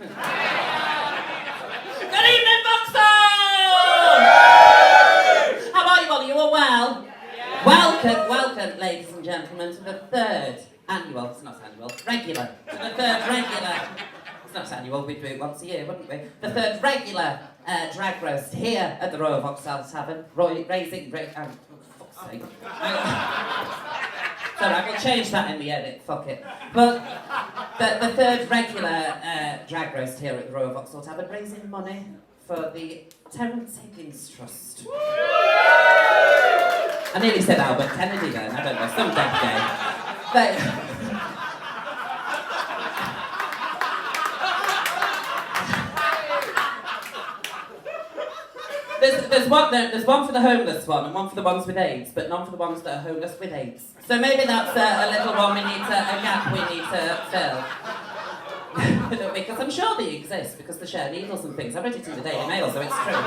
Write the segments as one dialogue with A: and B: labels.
A: Good evening, Vauxhall! How are you all? Are you all well? Yeah. Welcome, ladies and gentlemen, to the third annual, it's not annual, regular, to the third regular, it's not annual, we'd do it once a year, wouldn't we? The third regular drag roast here at the Royal Vauxhall Tavern, fuck's sake. Sorry, I will change that in the edit, fuck it. But the third regular drag roast here at the Royal Vauxhall Tavern, raising money for the Terence Higgins Trust. I nearly said Albert Kennedy then, I don't know, some dead gay. There's one for the homeless one and one for the ones with AIDS, but none for the ones that are homeless with AIDS. So maybe that's a little one a gap we need to fill. Because I'm sure they exist, because they share needles and things. I read it in the Daily Mail, so it's true.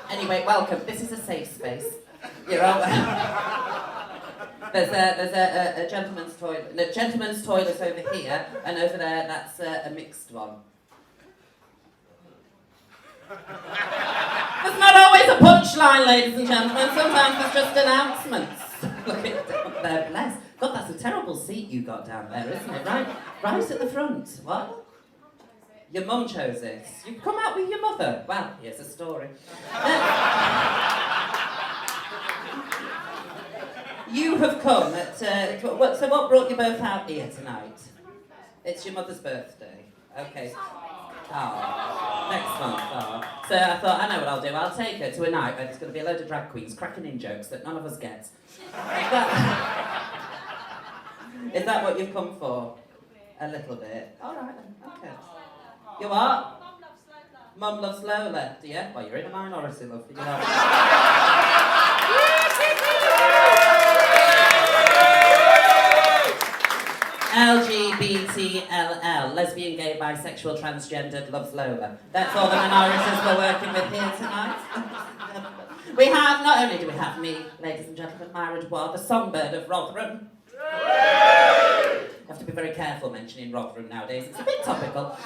A: Anyway, welcome. This is a safe space. You're all There's a gentleman's toilet. No, gentleman's toilet over here, and over there that's a mixed one. There's not always a punchline, ladies and gentlemen. Sometimes there's just announcements. Look at them, they're blessed. God, that's a terrible seat you got down there, isn't it? Right at the front. What? Your mum chose this. You've come out with your mother. Well, here's a story. You have come at... so what brought you both out here tonight? It's your mother's birthday. Okay. Oh, next month. Oh. So I thought, I know what I'll do. I'll take her to a night where there's going to be a load of drag queens cracking in jokes that none of us get. Is that what you've come for? A little bit. All right then. Okay. You what? Mum loves Lola. Do you? Well, you're in a minority, love. You know. LGBTLL, lesbian, gay, bisexual, transgendered, loves Lola. That's all the minorities we're working with here tonight. We have, not only do we have me, ladies and gentlemen, Myra Dubois, the songbird of Rotherham. You have to be very careful mentioning Rotherham nowadays, it's a bit topical.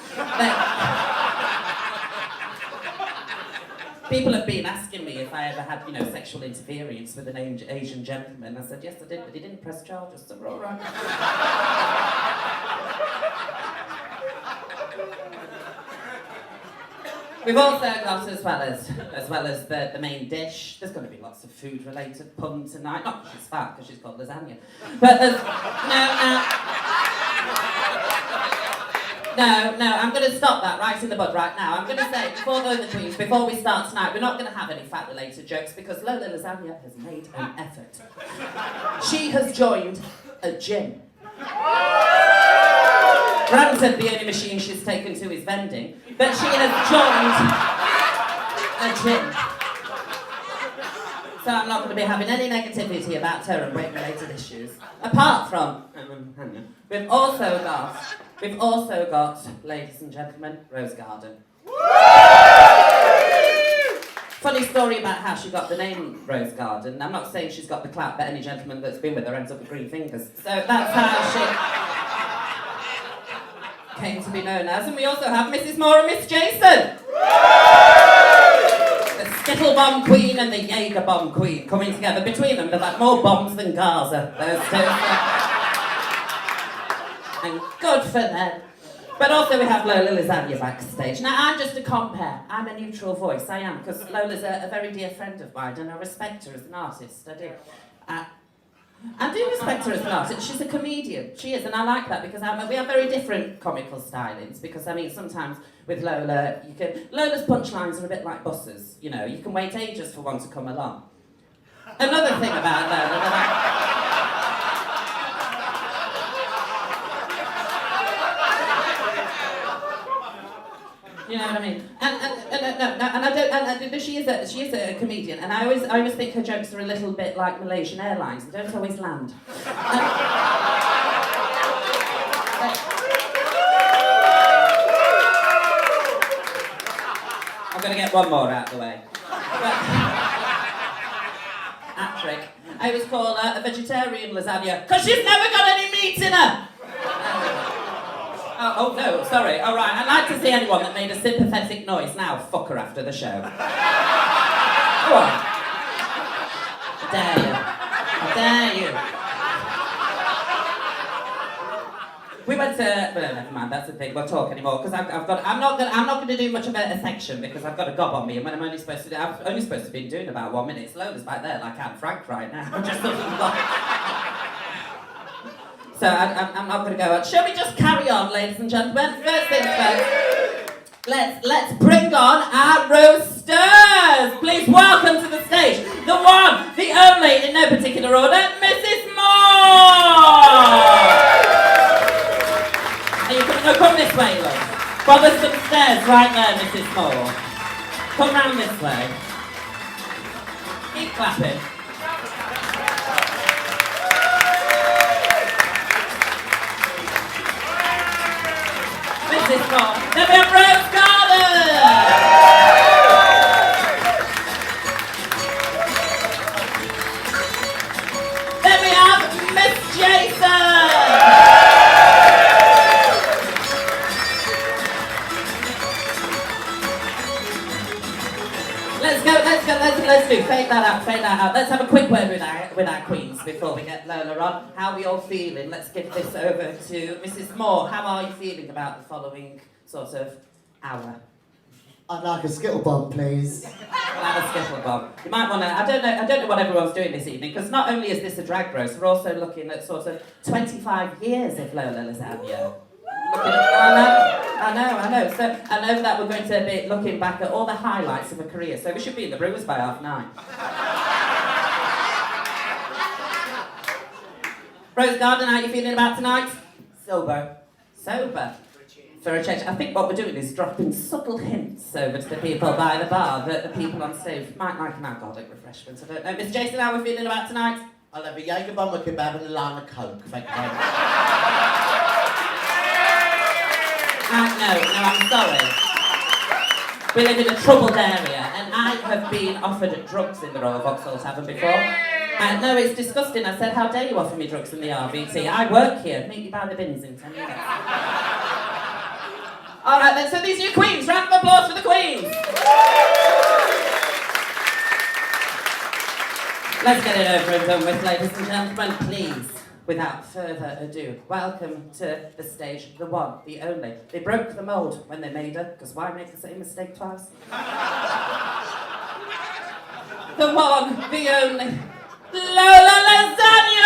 A: People have been asking me if I ever had, sexual interference with an Asian gentleman. I said, yes, I did, but he didn't press charges, so we're all right. We've also got, as well as the main dish, there's going to be lots of food-related puns tonight. Not because she's fat, because she's called lasagna. But there's... No, I'm going to stop that right in the bud right now. I'm going to say, before we start tonight, we're not going to have any fat-related jokes because Lola Lasagna has made an effort. She has joined a gym. Granted, the only machine she's taken to is vending, but she has joined a gym. So I'm not going to be having any negativity about her and weight-related issues. Apart from, we've also got, ladies and gentlemen, Rose Garden. Funny story about how she got the name Rose Garden. I'm not saying she's got the clout, but any gentleman that's been with her ends up with green fingers. So that's how she came to be known as. And we also have Mrs. Moore and Miss Jason. The Skittle Bomb Queen and the Jaeger Bomb Queen coming together. Between them, they've had more bombs than Gaza, those two. And good for them. But also we have Lola Lasagna backstage. Now, I'm just a compere. I'm a neutral voice. I am, because Lola's a very dear friend of mine, and I respect her as an artist. I do. I do respect her as an artist. She's a comedian. She is, and I like that, because we have very different comical stylings. Because, sometimes with Lola, Lola's punchlines are a bit like buses. You can wait ages for one to come along. Another thing about Lola you know what I mean? And she is a comedian, and I always think her jokes are a little bit like Malaysian Airlines. They don't always land. I'm going to get one more out of the way. Hat trick. I always call her a vegetarian lasagna, because she's never got any meat in her! Oh, no, sorry. All right, I'd like to see anyone that made a sympathetic noise now. Fuck her after the show. Go on. I dare you. I dare you. We went to... Well, never mind, that's the thing. We'll talk anymore, because I'm not going to do much of a section, because I've got a gob on me, and when I'm only supposed to be doing about 1 minute. Lola's back there like Anne Frank right now. Just so I'm not going to go on. Shall we just carry on, ladies and gentlemen? First things first. Let's bring on our roasters. Please welcome to the stage the one, the only, in no particular order, Mrs. Moore. And you can come this way, look. Well, there's some stairs right there, Mrs. Moore. Come round this way. Keep clapping. Mrs. Moore. Then we have Rose Garden. Then we have Miss Jason. Let's do, fade that out. Let's have a quick word with our queens before we get Lola on. How are we all feeling? Let's give this over to Mrs. Moore. How are you feeling about the following sort of hour?
B: I'd like a skittle bomb, please.
A: We'll have a skittle bomb. You might want to, I don't know what everyone's doing this evening, because not only is this a drag roast, we're also looking at sort of 25 years of Lola Lasagnes. I know. So, and over that we're going to be looking back at all the highlights of her career. So we should be in the Brewers by 9:30. Rose Garden, how are you feeling about tonight? Sober. For a change. I think what we're doing is dropping subtle hints over to the people by the bar that the people on stage might like an alcoholic refreshment. I don't know. Miss Jason, how are we feeling about tonight?
B: I'll have a Jaeger bomb, a kebab and a line of Coke. Thank you very much.
A: No, I'm sorry. We live in a troubled area, and I have been offered drugs in the Royal Vauxhall Tavern before. No, it's disgusting. I said, how dare you offer me drugs in the RVT? I work here. Meet you by the bins in 10 minutes. All right, then, so these are your queens. Round of applause for the queens. Let's get it over and done with, ladies and gentlemen, please. Without further ado, welcome to the stage, the one, the only. They broke the mould when they made her, because why make the same mistake twice? The one, the only, Lola Lasagnes!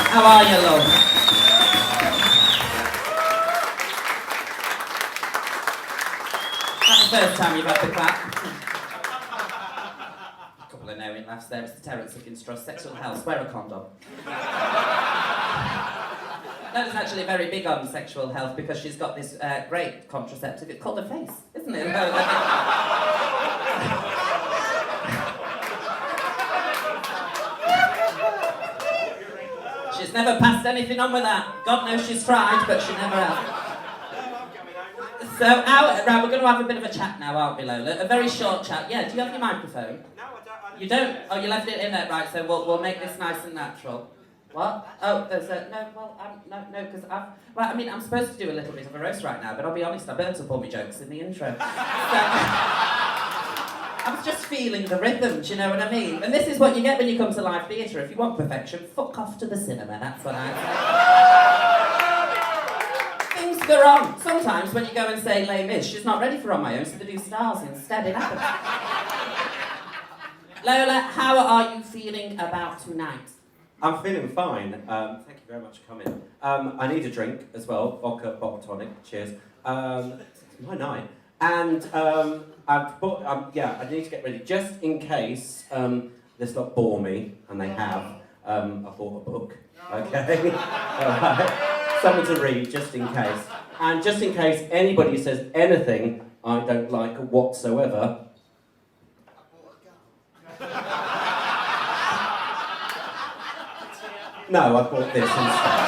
A: How are you, love? First time you've had the clap. A couple of knowing laughs there. It's the Terence looking stress. Sexual health. Wear a condom. That is actually very big on sexual health because she's got this great contraceptive. It's called a face, isn't it? She's never passed anything on with that. God knows she's tried, but she never has. So, right, we're going to have a bit of a chat now, aren't we, Lola? A very short chat. Yeah, do you have your microphone?
C: No, I don't.
A: You don't? Oh, you left it in there, right, so we'll make this nice and natural. What? Oh, there's a... No, well, no, because I've... Well, I mean, I'm supposed to do a little bit of a roast right now, but I'll be honest, I burnt up all my jokes in the intro. So, I was just feeling the rhythm, do you know what I mean? And this is what you get when you come to live theatre. If you want perfection, fuck off to the cinema, that's what I say. Go wrong. Sometimes when you go and say Les Mis, she's not ready for On My Own, so they do stars instead. It happens. Lola, how are you feeling about tonight?
C: I'm feeling fine. Thank you very much for coming. I need a drink as well. Vodka, bottle tonic. Cheers. It's my night. And I've bought, I need to get ready just in case this lot bore me, and they have. I bought a book. Okay. All right. Something to read, just in case. And just in case anybody says anything I don't like whatsoever. No, I bought this instead.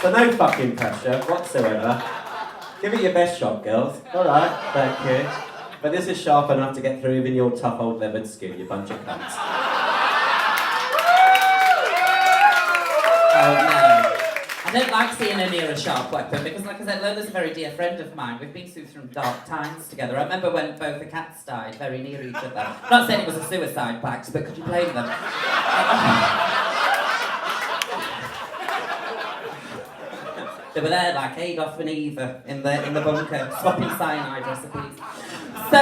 C: So no fucking pressure whatsoever. Give it your best shot, girls.
B: All right.
C: Thank you. But this is sharp enough to get through even your tough old leathered skin, you bunch of cunts.
A: Oh no. I don't like seeing her near a sharp weapon because, like I said, Lola's a very dear friend of mine. We've been through some dark times together. I remember when both the cats died very near each other. I'm not saying it was a suicide pact, but could you blame them? They were there like Adolf and Eva in the bunker, swapping cyanide recipes. So,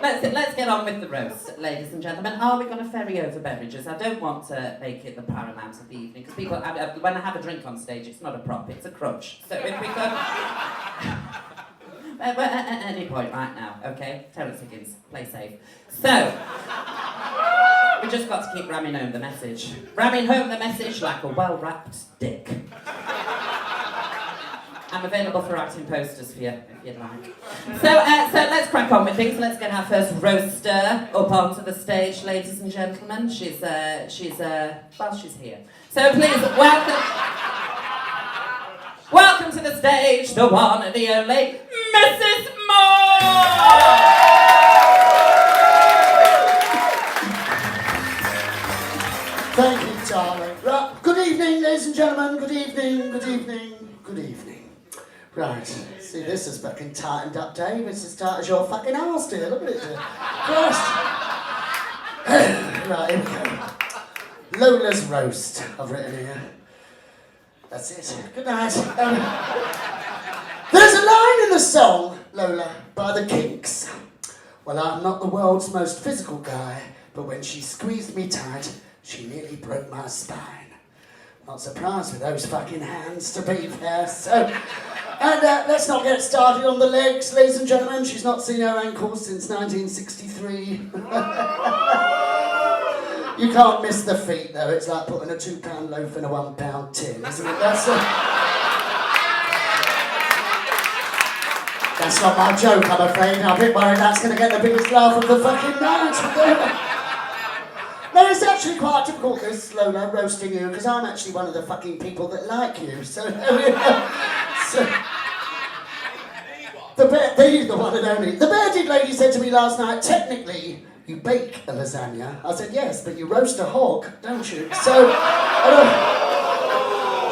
A: let's get on with the roast, ladies and gentlemen. Are we going to ferry over beverages? I don't want to make it the paramount of the evening, because people, when I have a drink on stage, it's not a prop, it's a crutch. So if we could... at any point right now, okay? Terence Higgins, play safe. So, we just got to keep ramming home the message. Ramming home the message like a well-wrapped dick. I'm available for writing posters for you, if you'd like. So let's crack on with things. Let's get our first roaster up onto the stage, ladies and gentlemen. She's here. So please, welcome to the stage, the one and the only, Mrs. Moore!
D: Thank you, darling. Right. Good evening, ladies and gentlemen. Good evening, good evening, good evening. Right, see, this is fucking tightened up, Dave. It's as tight as your fucking arse, dear. Look at it, dear. Christ. Right, here we go. Lola's roast, I've written here. That's it. Good night. There's a line in the song, Lola, by the Kinks. Well, I'm not the world's most physical guy, but when she squeezed me tight, she nearly broke my spine. Not surprised with those fucking hands, to be fair. So, and let's not get started on the legs, ladies and gentlemen. She's not seen her ankles since 1963. You can't miss the feet, though. It's like putting a £2 loaf in a £1 tin, isn't it? That's not my joke, I'm afraid. I'm a bit worried that's going to get the biggest laugh of the fucking night. No, it's actually quite difficult, this, Lola, roasting you, because I'm actually one of the fucking people that like you, so... the one and only. The bearded lady said to me last night, technically, you bake a lasagna. I said, yes, but you roast a hog, don't you? So,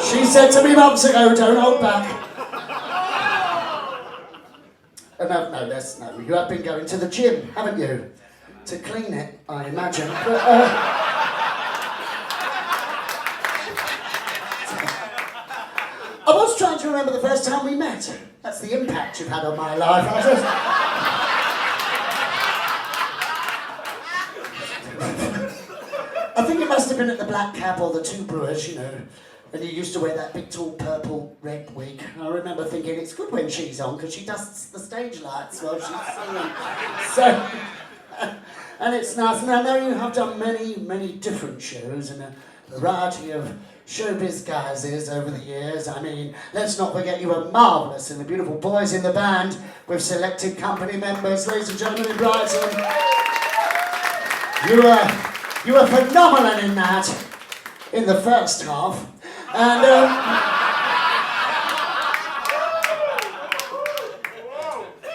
D: she said to me months ago, don't hold back. No, you have been going to the gym, haven't you? To clean it, I imagine. But, I was trying to remember the first time we met. That's the impact you've had on my life. I think it must have been at the Black Cap or the Two Brewers, you know. And you used to wear that big, tall, purple, red wig. I remember thinking, it's good when she's on, because she dusts the stage lights while she's singing. So... And it's nice, and I know you have done many, many different shows and a variety of showbiz guises over the years. I mean, let's not forget you were marvellous in the beautiful boys in the band with selected company members, ladies and gentlemen, in Brighton. You were phenomenal in that, in the first half. And,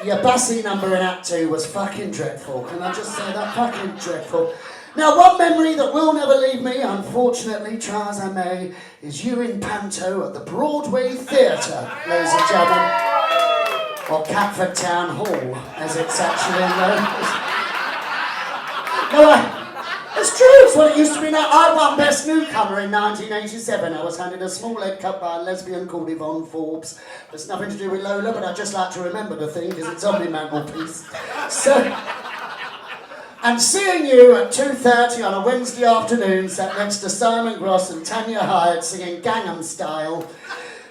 D: your bassy number in Act 2 was fucking dreadful. Can I just say that? Fucking dreadful. Now, one memory that will never leave me, unfortunately, try as I may, is you in Panto at the Broadway Theatre, ladies and gentlemen. Or Catford Town Hall, as it's actually known. No, it's true, it's what it used to be now. I won Best Newcomer in 1987. I was handed a small egg cup by a lesbian called Yvonne Forbes. It's nothing to do with Lola, but I just like to remember the thing because it's on my mantelpiece. So, and seeing you at 2:30 on a Wednesday afternoon sat next to Simon Gross and Tanya Hyatt singing Gangnam Style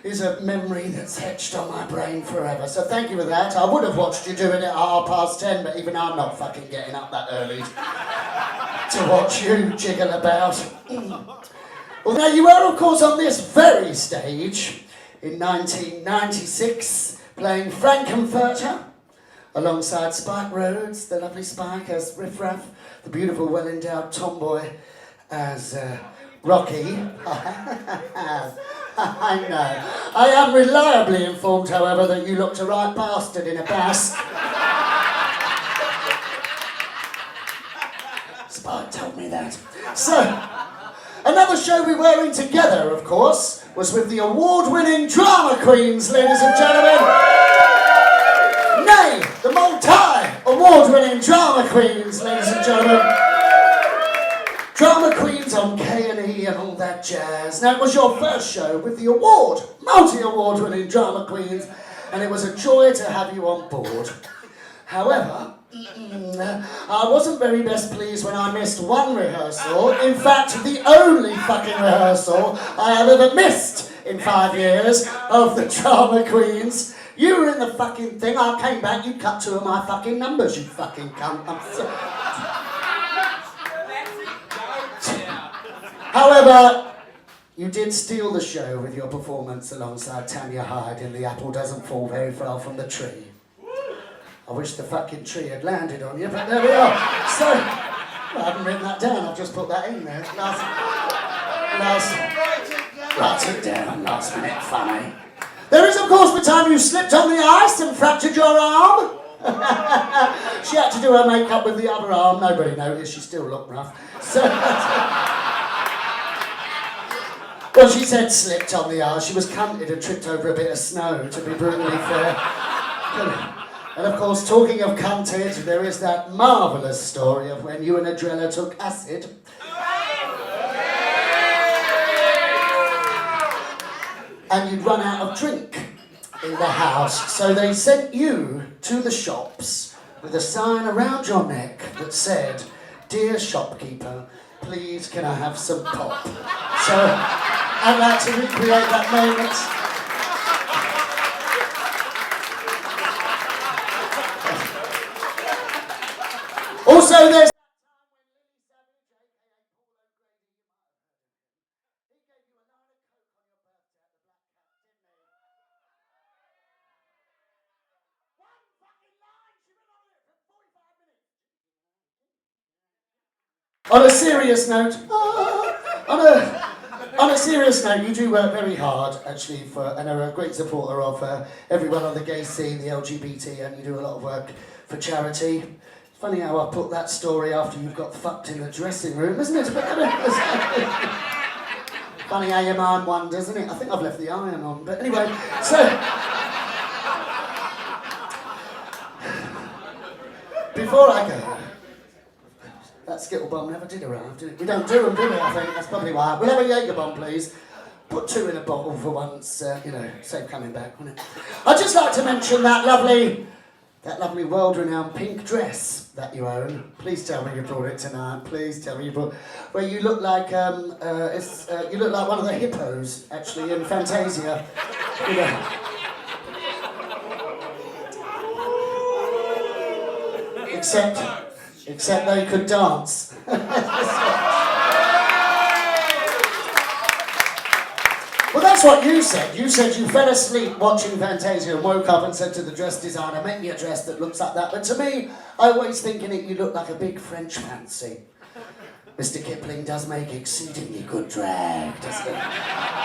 D: is a memory that's etched on my brain forever. So thank you for that. I would have watched you doing it at 10:30, but even I'm not fucking getting up that early to watch you jiggle about. Well, now you were, of course, on this very stage in 1996, playing Frankenfurter, alongside Spike Rhodes, the lovely Spike as Riff Raff, the beautiful, well-endowed tomboy as Rocky. I know. I am reliably informed, however, that you looked a right bastard in a basque. Spike told me that. So, another show we were in together, of course, was with the award-winning drama queens, ladies and gentlemen. Nay, the multi-award-winning drama queens, ladies and gentlemen. Drama queens on K&E and all that jazz. Now, it was your first show with the multi-award winning drama queens, and it was a joy to have you on board. However, I wasn't very best pleased when I missed one rehearsal. In fact, the only fucking rehearsal I have ever missed in 5 years of the drama queens. You were in the fucking thing, I came back, you cut 2 of my fucking numbers, you fucking cunt. However, you did steal the show with your performance alongside Tanya Hyde in The Apple Doesn't Fall Very Far From the Tree. I wish the fucking tree had landed on you, but there we are. So, I haven't written that down, I've just put that in there. Write it down, last minute funny. There is, of course, the time you slipped on the ice and fractured your arm. She had to do her makeup with the other arm, nobody noticed, she still looked rough. So, well, she said slipped on the ice. She was cunted and tripped over a bit of snow, to be brutally fair. And of course, talking of cunted, there is that marvellous story of when you and Adrella took acid. And you'd run out of drink in the house. So they sent you to the shops with a sign around your neck that said, "Dear shopkeeper, please can I have some pop?" So I'd like to recreate that moment. Also, there's on a serious note, on a serious note, you do work very hard, actually, and are a great supporter of everyone on the gay scene, the LGBT, and you do a lot of work for charity. It's funny how I put that story after you've got fucked in the dressing room, isn't it? Funny how your mind wanders, isn't it? I think I've left the iron on, but anyway, so... Before I go... That Skittle bomb never did arrive, did it? We don't do them, do we, I think? That's probably why. We'll have a Jaeger bomb, please. Put 2 in a bottle for once, save coming back, wouldn't it? I'd just like to mention that lovely world-renowned pink dress that you own. Please tell me you brought it tonight. Please tell me you brought... Where you look like, you look like one of the hippos, actually, in Fantasia. You know. Except they could dance. Well, that's what you said. You said you fell asleep watching Fantasia and woke up and said to the dress designer, "Make me a dress that looks like that." But to me, I always think in it you look like a big French fancy. Mr. Kipling does make exceedingly good drag, doesn't he?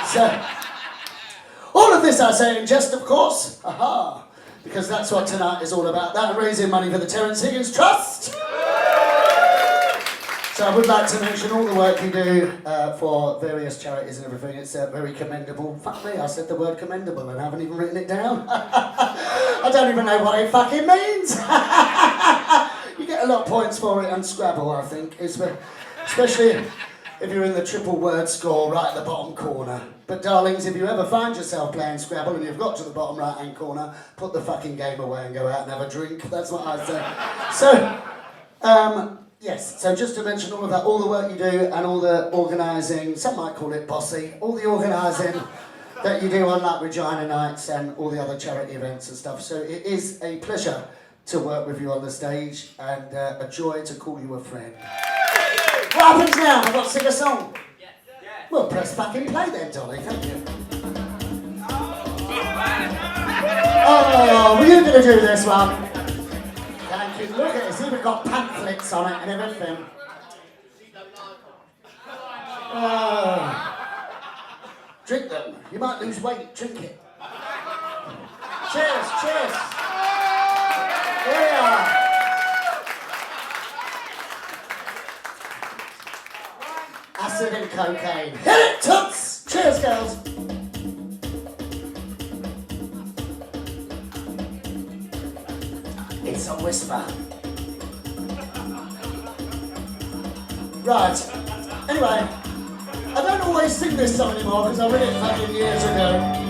D: So, all of this I say in jest, of course. Aha! Because that's what tonight is all about. That and raising money for the Terence Higgins Trust. So I would like to mention all the work you do for various charities and everything. It's very commendable. Fuck me, I said the word commendable and I haven't even written it down. I don't even know what it fucking means. You get a lot of points for it on Scrabble, I think. Especially if you're in the triple word score right at the bottom corner. But darlings, if you ever find yourself playing Scrabble and you've got to the bottom right hand corner, put the fucking game away and go out and have a drink. That's what I say. So, yes, so just to mention all of that, all the work you do and all the organising, some might call it bossy, all the organising that you do on like Regina Nights and all the other charity events and stuff. So it is a pleasure to work with you on the stage and a joy to call you a friend. What happens now? I've got to sing a song. Yes. Well, press fucking play then, Dolly, thank you. Oh, were you going to do this one? Thank you. Look at it, it's even got pamphlets on it and everything. Drink them. You might lose weight. Drink it. Cheers, cheers. Here we are. Acid and cocaine. Hit it, toots! Cheers, girls. It's a whisper. Right. Anyway, I don't always sing this song anymore because I read it fucking years ago.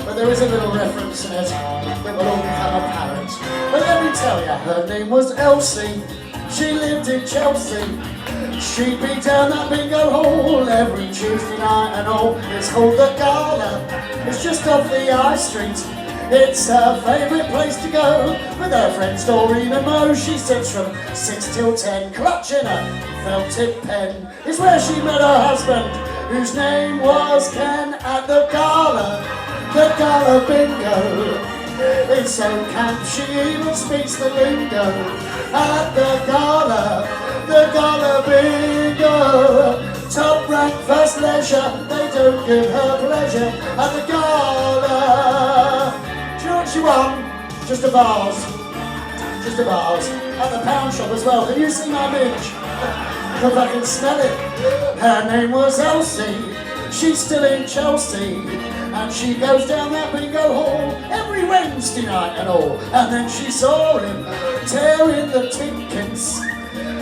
D: But there is a little reference in it that will all become apparent. But let me tell you, her name was Elsie. She lived in Chelsea. She'd be down that bingo hall every Tuesday night and all. It's called the Gala. It's just off the High Street. It's her favourite place to go with her friends Doreen and Mo. She sits from 6 till 10, clutching a felt-tip pen. It's where she met her husband, whose name was Ken, at the Gala bingo. It's so camp she even speaks the lingo. At the Gala bingo. Top rank, first leisure, they don't give her pleasure. At the Gala. Do you know what she won? Just a vase. Just a vase. At the pound shop as well. Can you see my midge? Because I can smell it. Her name was Elsie. She's still in Chelsea. And she goes down that bingo hall every Wednesday night and all. And then she saw him tearing the tickets.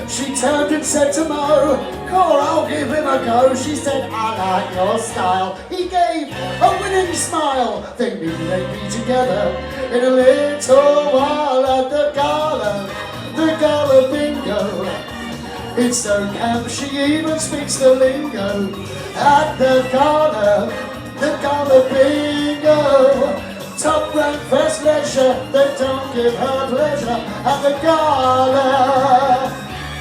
D: She turned and said to Mo, "Cor, I'll give him a go." She said, "I like your style." He gave a winning smile. They knew they'd be together in a little while at the Gala bingo. It's so camp she even speaks the lingo. At the Gala bingo. Top rank, first leisure, they don't give her pleasure. At the Gala.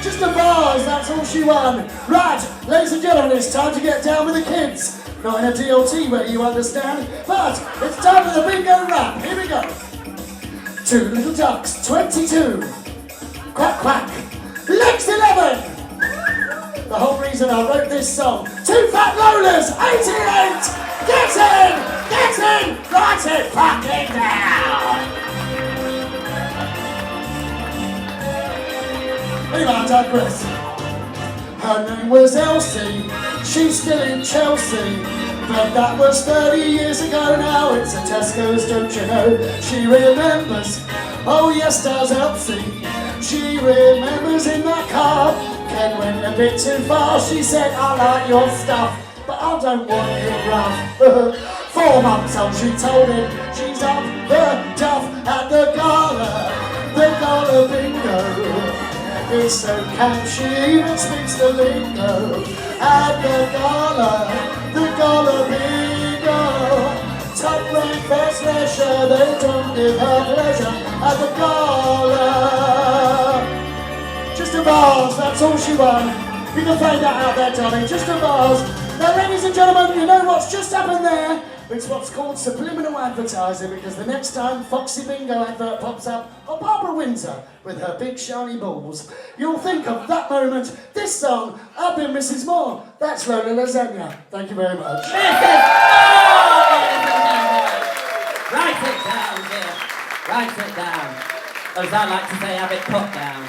D: Just a vase, that's all she won. Right, ladies and gentlemen, it's time to get down with the kids. Not in a DLT where you understand, but it's time for the bingo rap. Here we go. 2 little ducks, 22. Quack, quack. Legs 11. The whole reason I wrote this song. 2 fat Lolas, 88. Get in, write it fucking down. Anyway, I digress. Her name was Elsie. She's still in Chelsea. But that was 30 years ago now. It's a Tesco's, don't you know? She remembers. Oh yes, does Elsie. She remembers in that car. Ken went a bit too far. She said, "I like your stuff, but I don't want it rough." 4 months old, she told him she's up the duff at the Gala bingo. It's so camp she even speaks the lingo. At the Gala bingo. Top rank, first leisure, they don't give her pleasure. At the Gala. Just a vase, that's all she won. You can find that out there, darling, just a vase. Now, ladies and gentlemen, you know what's just happened there? It's what's called subliminal advertising, because the next time Foxy Bingo advert pops up, or Barbara Windsor with her big shiny balls, you'll think of that moment. This song, I've been Mrs. Moore. That's Lola Lasagnes. Thank you very much.
A: Write it down, dear. Write it down. Or as I like to say, have it put down.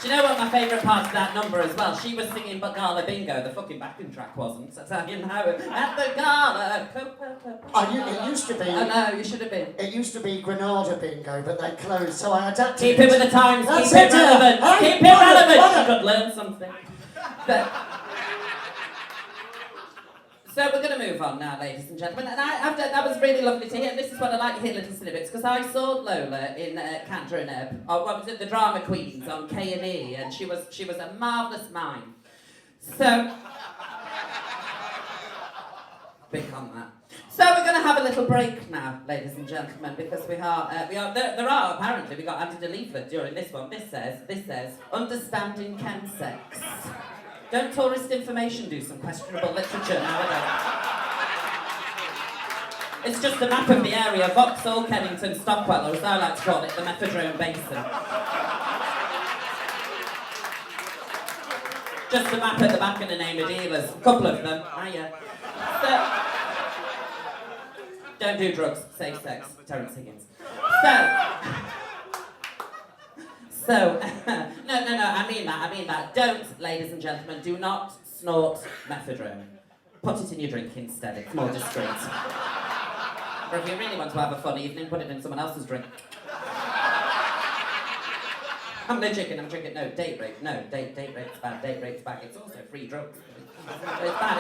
A: Do you know what my favourite part of that number as well? She was singing but Gala Bingo, the fucking backing track wasn't. So you know, at the Gala.
D: It used to be.
A: I know, you should have been.
D: It used to be Granada Bingo, but they closed, so I adapted
A: Keep it with the times,
D: That's
A: keep it
D: it,
A: relevant,
D: yeah.
A: keep it relevant. You could learn something. So we're going to move on now, ladies and gentlemen. And that was really lovely to hear. And this is what I like to hear, little snippets, because I saw Lola in Cantor and Ebb, or what was it, the Drama Queens on K&E, and she was a marvellous mime. So, big on that. So we're going to have a little break now, ladies and gentlemen, because there are apparently, we got added a leaflet during this one. This says, understanding chemsex. Don't tourist information do some questionable literature nowadays? It's just a map of the area, Vauxhall, Kennington, Stockwell, or as I like to call it, the Methadone Basin. Just a map at the back and a name of dealers. A couple of them. Hiya. Don't do drugs. Safe sex. Terence Higgins. No, I mean that. Don't, ladies and gentlemen, do not snort methadone. Put it in your drink instead, it's more discreet. Or if you really want to have a fun evening, put it in someone else's drink. I'm no chicken, no, date rape, it's bad, it's also free drugs. It's bad.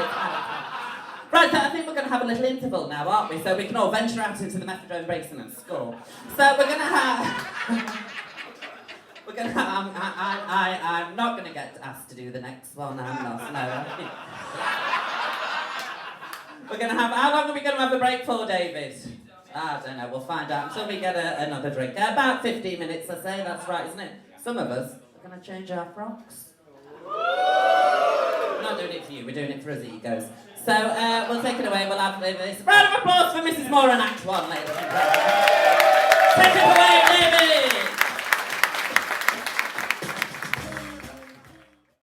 A: Right, so I think we're going to have a little interval now, aren't we? So we can all venture out into the methadone basin and score. So we're going to have... I'm not going to get asked to do the next one, I'm not, no. We're going to have, how long are we going to have a break for, David? I don't know, we'll find out until we get another drink. About 15 minutes, I say, that's right, isn't it? Some of us are going to change our frocks. We're not doing it for you, we're doing it for us egos. So, we'll take it away, we'll have this. Round of applause for Mrs. Moore and Act 1, ladies and gentlemen.